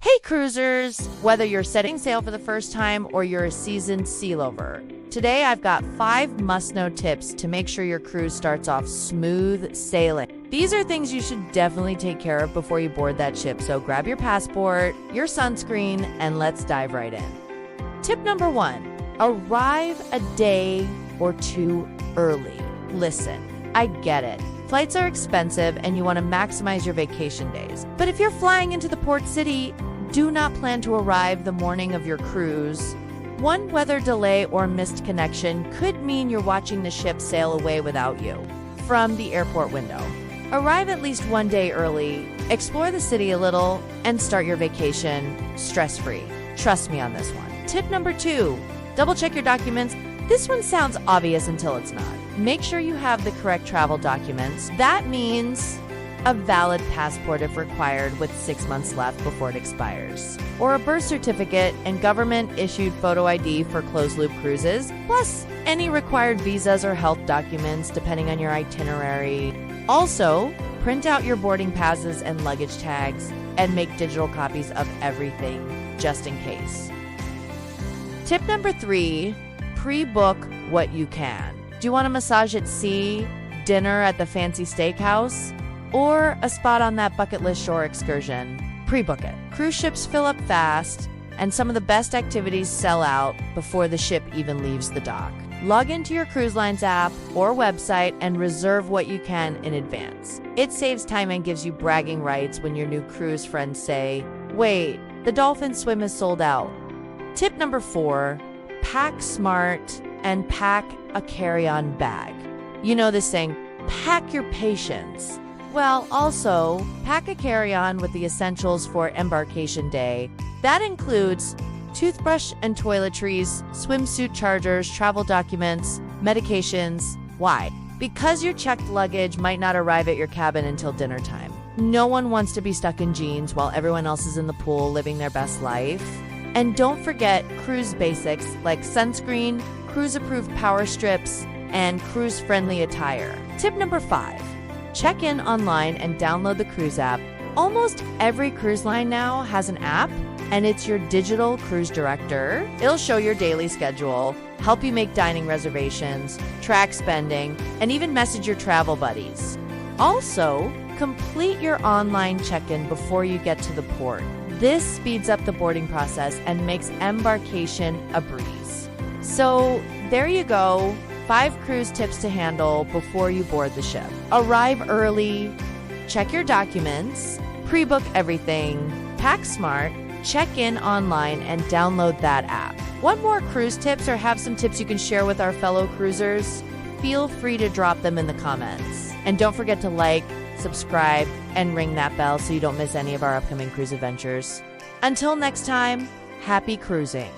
Hey cruisers! Whether you're setting sail for the first time or you're a seasoned sealover, today I've got 5 must-know tips to make sure your cruise starts off smooth sailing. These are things you should definitely take care of before you board that ship, so grab your passport, your sunscreen, and let's dive right in. Tip number 1, arrive a day or 2 early. Listen, I get it. Flights are expensive and you want to maximize your vacation days. But if you're flying into the port city, do not plan to arrive the morning of your cruise. One weather delay or missed connection could mean you're watching the ship sail away without you from the airport window. Arrive at least 1 day early, explore the city a little, and start your vacation stress-free. Trust me on this one. Tip number 2, double check your documents. This one sounds obvious until it's not. Make sure you have the correct travel documents. That means a valid passport if required with 6 months left before it expires, or a birth certificate and government-issued photo ID for closed-loop cruises, plus any required visas or health documents depending on your itinerary. Also, print out your boarding passes and luggage tags and make digital copies of everything just in case. Tip number 3, pre-book what you can. Do you want a massage at sea, dinner at the fancy steakhouse, or a spot on that bucket list shore excursion? Pre-book it. Cruise ships fill up fast, and some of the best activities sell out before the ship even leaves the dock. Log into your cruise line's app or website and reserve what you can in advance. It saves time and gives you bragging rights when your new cruise friends say, "Wait, the dolphin swim is sold out." Tip number 4, pack smart and pack a carry-on bag. You know this saying, pack your patience. Well, also, pack a carry-on with the essentials for Embarkation Day. That includes toothbrush and toiletries, swimsuit chargers, travel documents, medications. Why? Because your checked luggage might not arrive at your cabin until dinner time. No one wants to be stuck in jeans while everyone else is in the pool living their best life. And don't forget cruise basics like sunscreen, cruise-approved power strips, and cruise-friendly attire. Tip number 5, check in online and download the cruise app. Almost every cruise line now has an app, and it's your digital cruise director. It'll show your daily schedule, help you make dining reservations, track spending, and even message your travel buddies. Also, complete your online check-in before you get to the port. This speeds up the boarding process and makes embarkation a breeze. So there you go, 5 cruise tips to handle before you board the ship. Arrive early, check your documents, pre-book everything, pack smart, check in online, and download that app. Want more cruise tips or have some tips you can share with our fellow cruisers? Feel free to drop them in the comments. And don't forget to like, subscribe, and ring that bell so you don't miss any of our upcoming cruise adventures. Until next time, happy cruising.